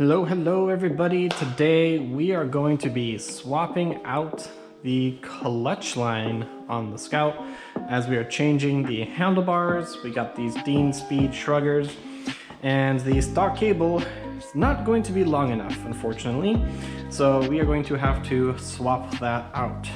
Hello everybody. Today we are going to be swapping out the clutch line on the Scout as we are changing the handlebars. We got these Dean Speed Shruggers and the stock cable is not going to be long enough, unfortunately. So we are going to have to swap that out.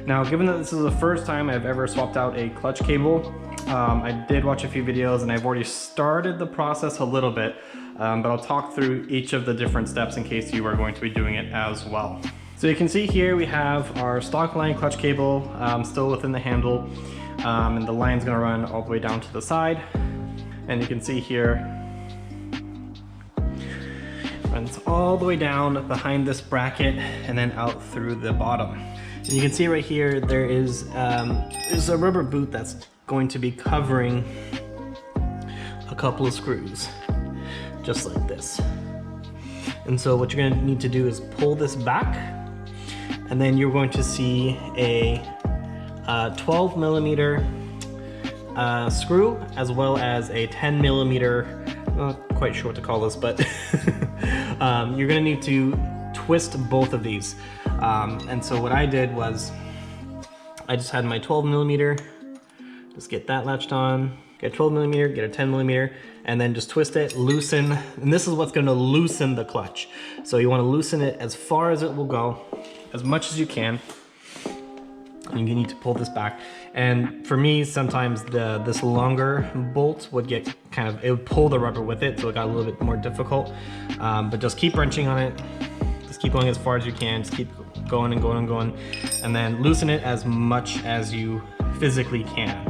Now, given that this is the first time I've ever swapped out a clutch cable, I did watch a few videos and I've already started the process a little bit, but I'll talk through each of the different steps in case you are going to be doing it as well. So you can see here we have our stock line clutch cable still within the handle, and the line's going to run all the way down to the side. And you can see here, runs all the way down behind this bracket and then out through the bottom. And you can see right here there is there's a rubber boot that's going to be covering a couple of screws, just like this. And so what you're going to need to do is pull this back, and then you're going to see a 12 millimeter screw, as well as a 10 millimeter, not quite sure what to call this, but you're going to need to twist both of these. And so what I did was I just had my 12 millimeter, just get that latched on, get a 12 millimeter, get a 10 millimeter, and then just twist it, loosen, and this is what's going to loosen the clutch. So you want to loosen it as far as it will go, as much as you can. And you need to pull this back. And for me, sometimes this longer bolt would get it would pull the rubber with it, so it got a little bit more difficult. But just keep wrenching on it. Just keep going as far as you can. Just keep going and going and going, and then loosen it as much as you physically can.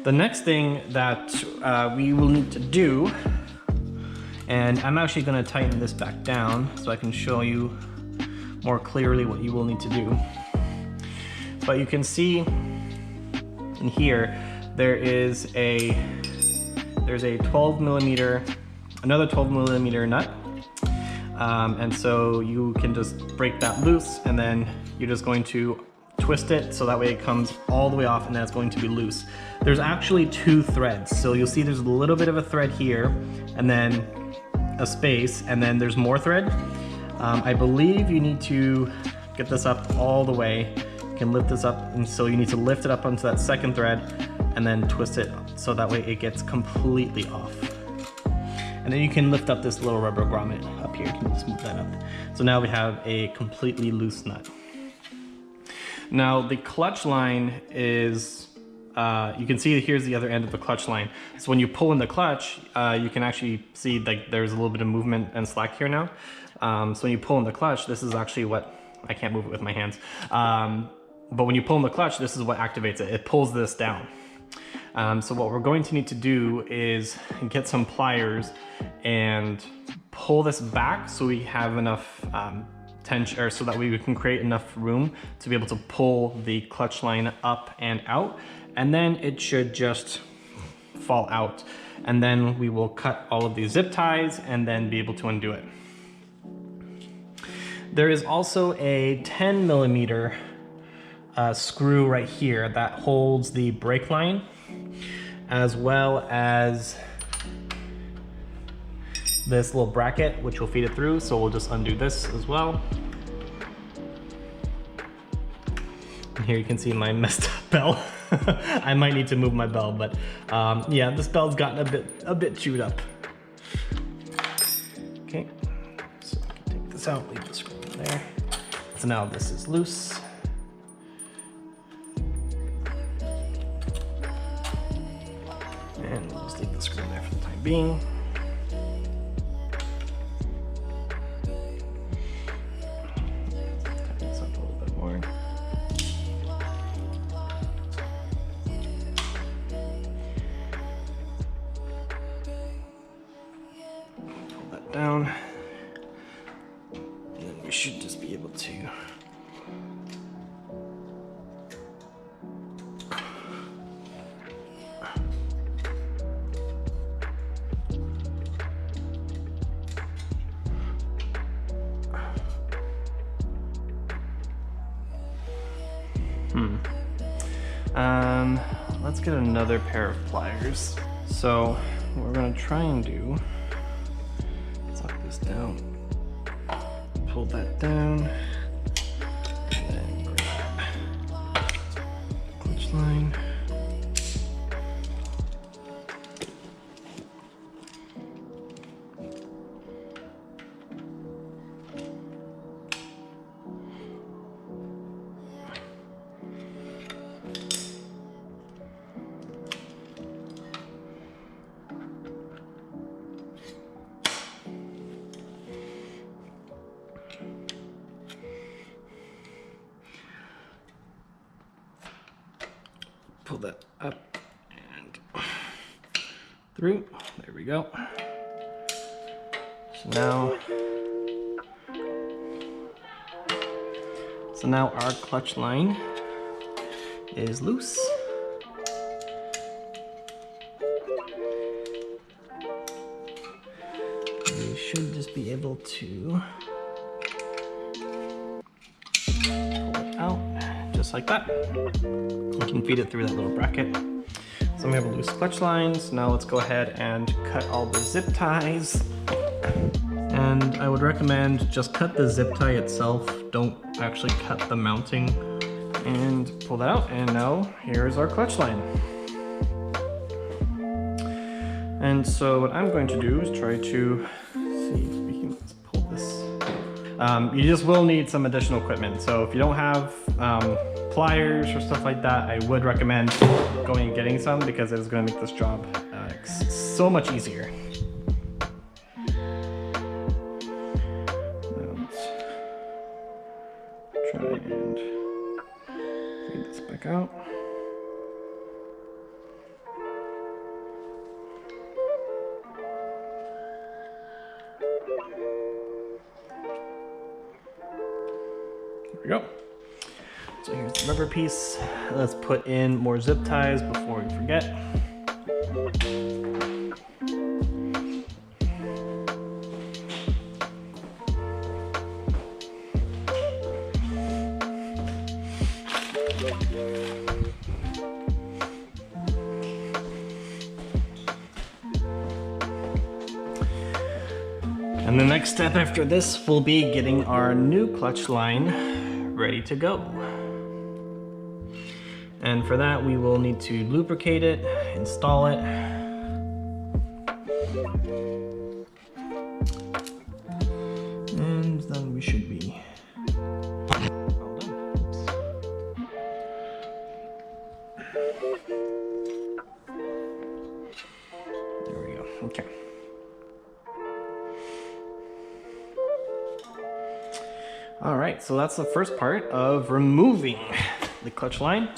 The next thing that we will need to do, and I'm actually going to tighten this back down so I can show you more clearly what you will need to do. But you can see in here there's a 12 millimeter, another 12 millimeter nut, and so you can just break that loose, and then you're just going to twist it so that way it comes all the way off, and then it's going to be loose. There's actually two threads, so you'll see there's a little bit of a thread here, and then a space, and then there's more thread. I believe you need to get this up all the way. You can lift this up, and so you need to lift it up onto that second thread and then twist it so that way it gets completely off. And then you can lift up this little rubber grommet up here. You can just move that up. So now we have a completely loose nut. Now the clutch line is, you can see here's the other end of the clutch line. So when you pull in the clutch, you can actually see like there's a little bit of movement and slack here now. So when you pull in the clutch, this is actually what, I can't move it with my hands. But when you pull in the clutch, this is what activates it. It pulls this down. So what we're going to need to do is get some pliers and pull this back so we have enough tension, or so that we can create enough room to be able to pull the clutch line up and out, and then it should just fall out, and then we will cut all of these zip ties and then be able to undo it. There is also a 10 millimeter screw right here that holds the brake line, as well as this little bracket which will feed it through. So we'll just undo this as well. And here you can see my messed up bell. I might need to move my bell, but yeah, this bell's gotten a bit chewed up. Okay, so I can take this out, leave the screw in there. So now this is loose. And we'll just leave the screw in there for the time being. Tighten this up a little bit more. Pull that down. And then we should just be able to let's get another pair of pliers. So what we're gonna try and do, let's lock this down, pull that down, and then grab clutch line. Pull that up and through. There we go. So now our clutch line is loose. We should just be able to pull it out just like that. You can feed it through that little bracket. So we have a loose clutch line. So now let's go ahead and cut all the zip ties. And I would recommend just cut the zip tie itself. Don't actually cut the mounting. And pull that out. And now here's our clutch line. And so what I'm going to do is try to see if we can pull this. You just will need some additional equipment. So if you don't have pliers or stuff like that, I would recommend going and getting some because it is going to make this job so much easier. Now let's try and feed this back out. There we go. So here's the rubber piece. Let's put in more zip ties before we forget. And the next step after this will be getting our new clutch line ready to go. And for that, we will need to lubricate it, install it. And then we should be all done. There we go, okay. All right, so that's the first part of removing the clutch line.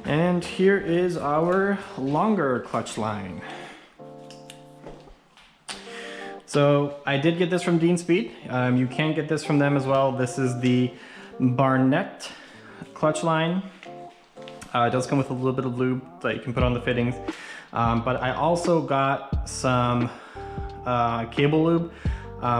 And here is our longer clutch line. So I did get this from Dean Speed. You can get this from them as well. This is the Barnett clutch line. It does come with a little bit of lube that you can put on the fittings. But I also got some cable lube,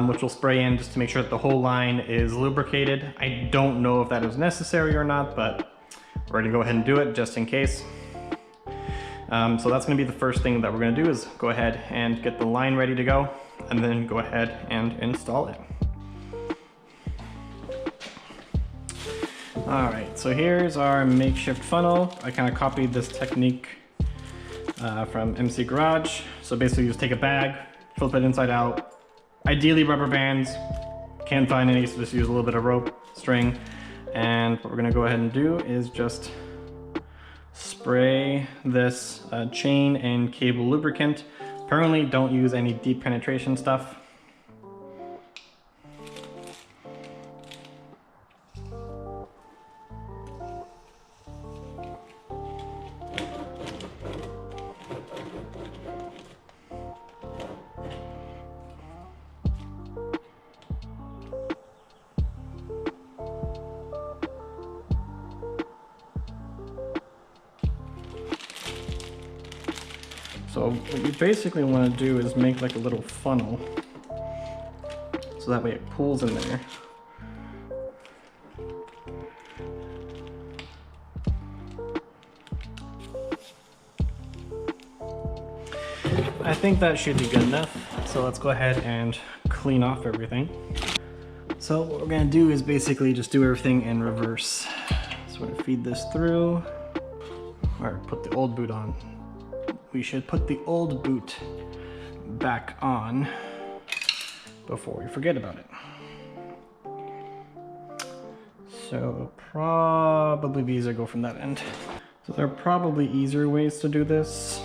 which will spray in just to make sure that the whole line is lubricated. I don't know if that is necessary or not, but we're gonna go ahead and do it just in case. So that's gonna be the first thing that we're gonna do is go ahead and get the line ready to go and then go ahead and install it. All right, so here's our makeshift funnel. I kind of copied this technique from MC Garage. So basically you just take a bag, flip it inside out, ideally rubber bands, can't find any, so just use a little bit of rope, string. And what we're gonna go ahead and do is just spray this chain and cable lubricant. Apparently don't use any deep penetration stuff. So what you basically want to do is make like a little funnel. so that way it pulls in there. I think that should be good enough. So let's go ahead and clean off everything. So what we're gonna do is basically just do everything in reverse. So we're gonna feed this through, or put the old boot on. We should put the old boot back on before we forget about it. So probably be easier to go from that end. So there are probably easier ways to do this.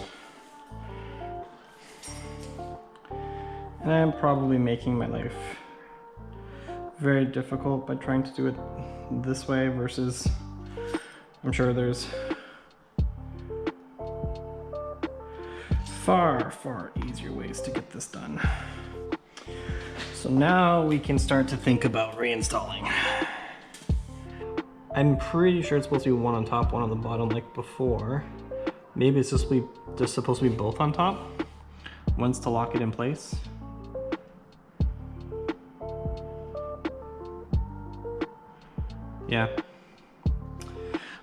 And I'm probably making my life very difficult by trying to do it this way versus, I'm sure there's far, far easier ways to get this done. So now we can start to think about reinstalling. I'm pretty sure it's supposed to be one on top, one on the bottom like before. Maybe it's just supposed to be both on top, once to lock it in place. Yeah.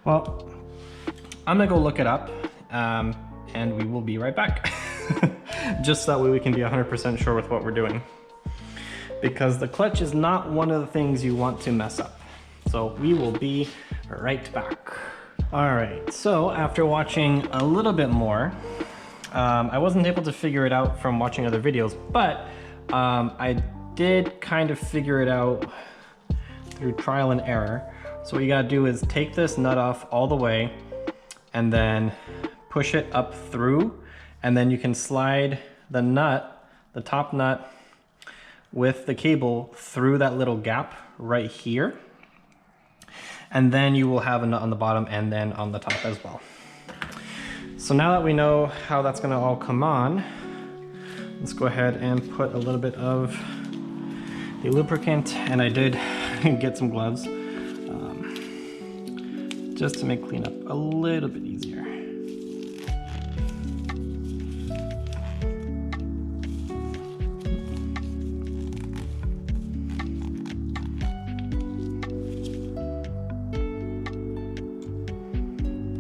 Well, I'm gonna go look it up, and we will be right back. Just that way we can be 100% sure with what we're doing. Because the clutch is not one of the things you want to mess up. So we will be right back. All right, so after watching a little bit more, I wasn't able to figure it out from watching other videos, but I did kind of figure it out through trial and error. So what you gotta do is take this nut off all the way and then push it up through, and then you can slide the nut, the top nut, with the cable through that little gap right here. And then you will have a nut on the bottom and then on the top as well. So now that we know how that's gonna all come on, let's go ahead and put a little bit of the lubricant, and I did get some gloves just to make cleanup a little bit easier.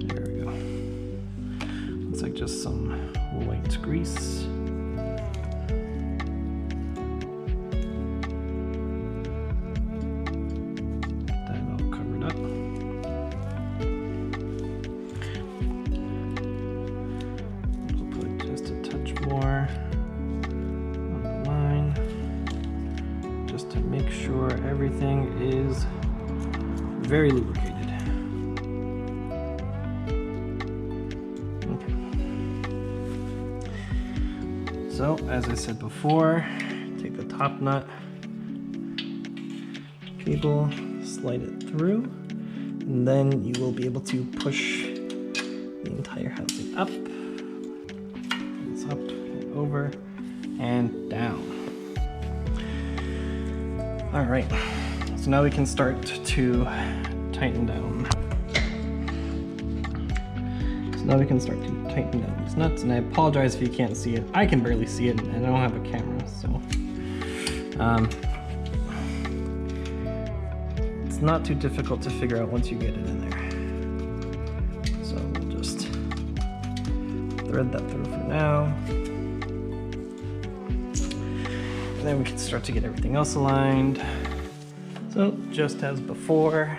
There we go. Looks like just some white grease. More on the line, just to make sure everything is very lubricated. Okay. So as I said before, take the top nut, cable, slide it through, and then you will be able to push the entire housing up. Up, over, and down. All right, so now we can start to tighten down. So now we can start to tighten down these nuts, and I apologize if you can't see it. I can barely see it, and I don't have a camera, so it's not too difficult to figure out once you get it in there. So we'll just thread that through for now. And then we can start to get everything else aligned. So just as before.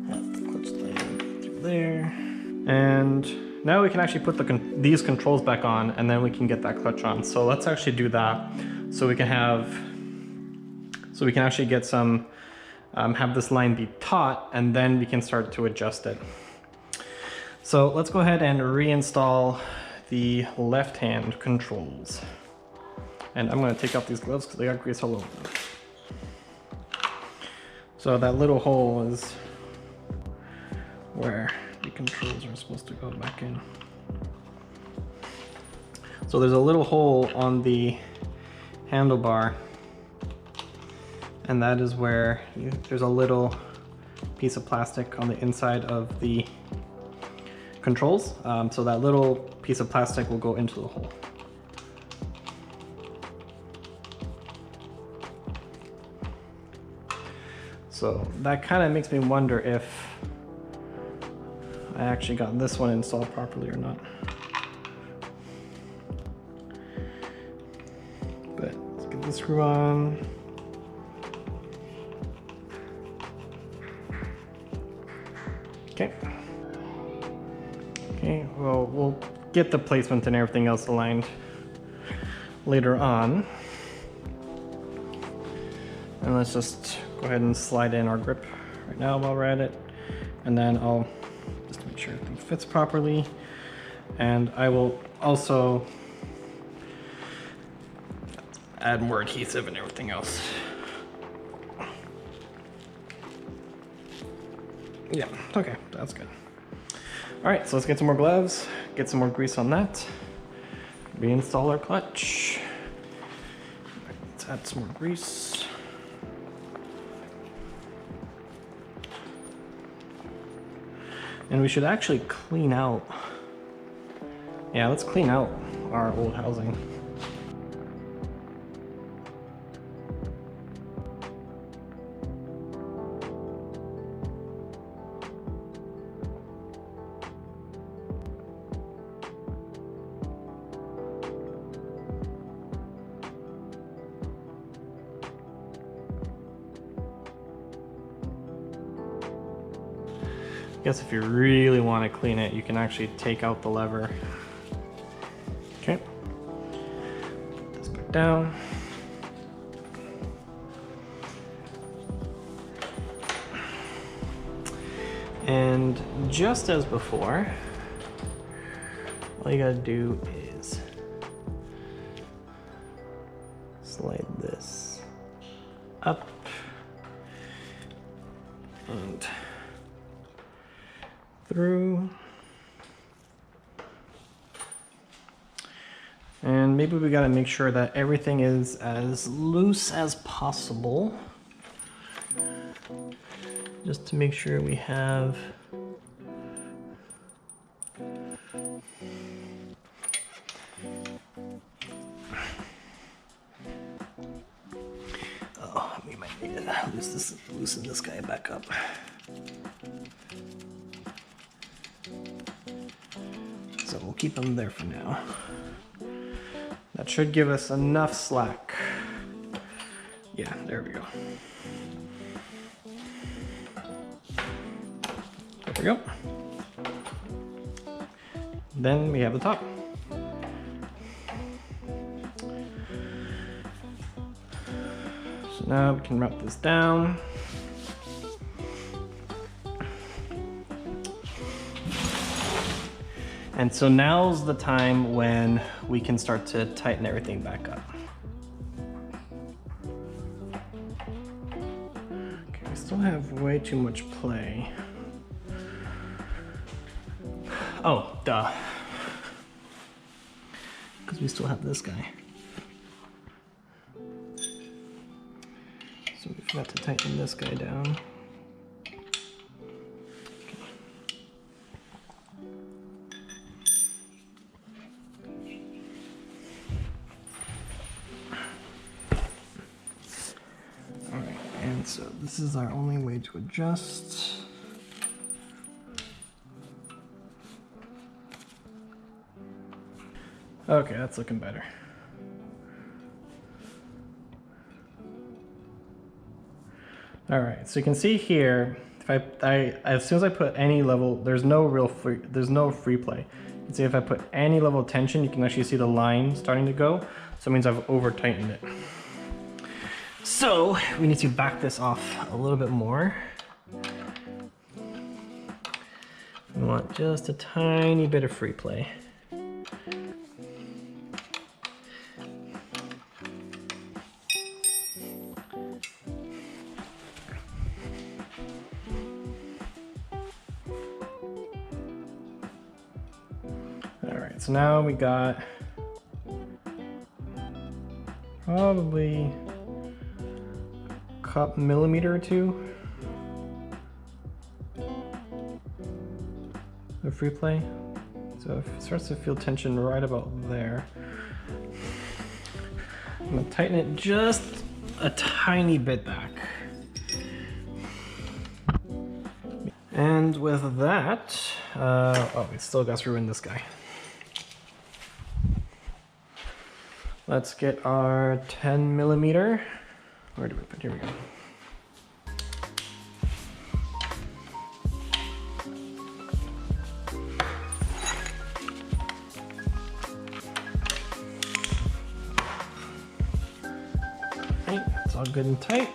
That's the clutch line through there. And now we can actually put these controls back on, and then we can get that clutch on. So let's actually do that so we can actually get some have this line be taut, and then we can start to adjust it. So let's go ahead and reinstall the left hand controls. And I'm going to take off these gloves because they got grease all over them. So that little hole is where the controls are supposed to go back in. So there's a little hole on the handlebar, and that is where there's a little piece of plastic on the inside of the controls. So that little piece of plastic will go into the hole. So that kind of makes me wonder if I actually got this one installed properly or not. But let's get the screw on. Okay. Okay, well, we'll get the placement and everything else aligned later on. And let's just go ahead and slide in our grip right now while we're at it. And then I'll just make sure everything fits properly. And I will also add more adhesive and everything else. Yeah, okay, that's good. All right, so let's get some more gloves, get some more grease on that, reinstall our clutch. Let's add some more grease. And we should actually clean out, yeah, let's clean out our old housing. I guess if you really want to clean it, you can actually take out the lever. Okay. Put this back down. And just as before, all you gotta do is slide this up and through, and maybe we got to make sure that everything is as loose as possible, just to make sure we have we might need to loosen this guy back up. So we'll keep them there for now. That should give us enough slack. Yeah, there we go. There we go. Then we have the top. So now we can wrap this down. And so now's the time when we can start to tighten everything back up. Okay, we still have way too much play. Oh, duh. Because we still have this guy. So we forgot to tighten this guy down. So this is our only way to adjust. Okay, that's looking better. All right, so you can see here, if I as soon as I put any level, there's no free play. You can see if I put any level of tension, you can actually see the line starting to go. So it means I've over tightened it. So we need to back this off a little bit more. We want just a tiny bit of free play. All right, so now we got probably a millimeter or two. the free play. So it starts to feel tension right about there. I'm gonna tighten it just a tiny bit back. And with that, oh, we still got screw in this guy. Let's get our 10 millimeter. Where do we put, here we go. Right, it's all good and tight.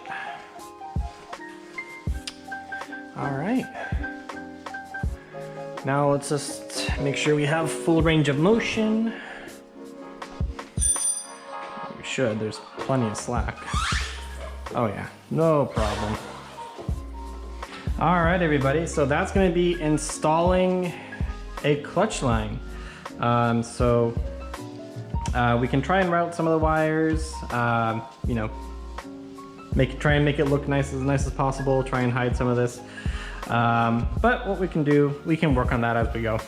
All right. Now let's just make sure we have full range of motion. We should, there's plenty of slack. Oh yeah, no problem. All right, everybody, so that's gonna be installing a clutch line. We can try and route some of the wires, you know, try and make it look nice as possible, try and hide some of this. But what we can do, we can work on that as we go.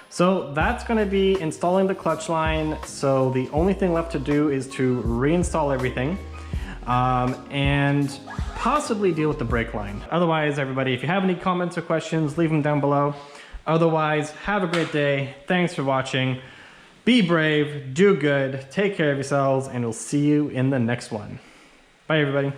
So that's going to be installing the clutch line. So the only thing left to do is to reinstall everything and possibly deal with the brake line. Otherwise, everybody, if you have any comments or questions, leave them down below. Otherwise, have a great day. Thanks for watching. Be brave, do good, take care of yourselves, and we'll see you in the next one. Bye, everybody.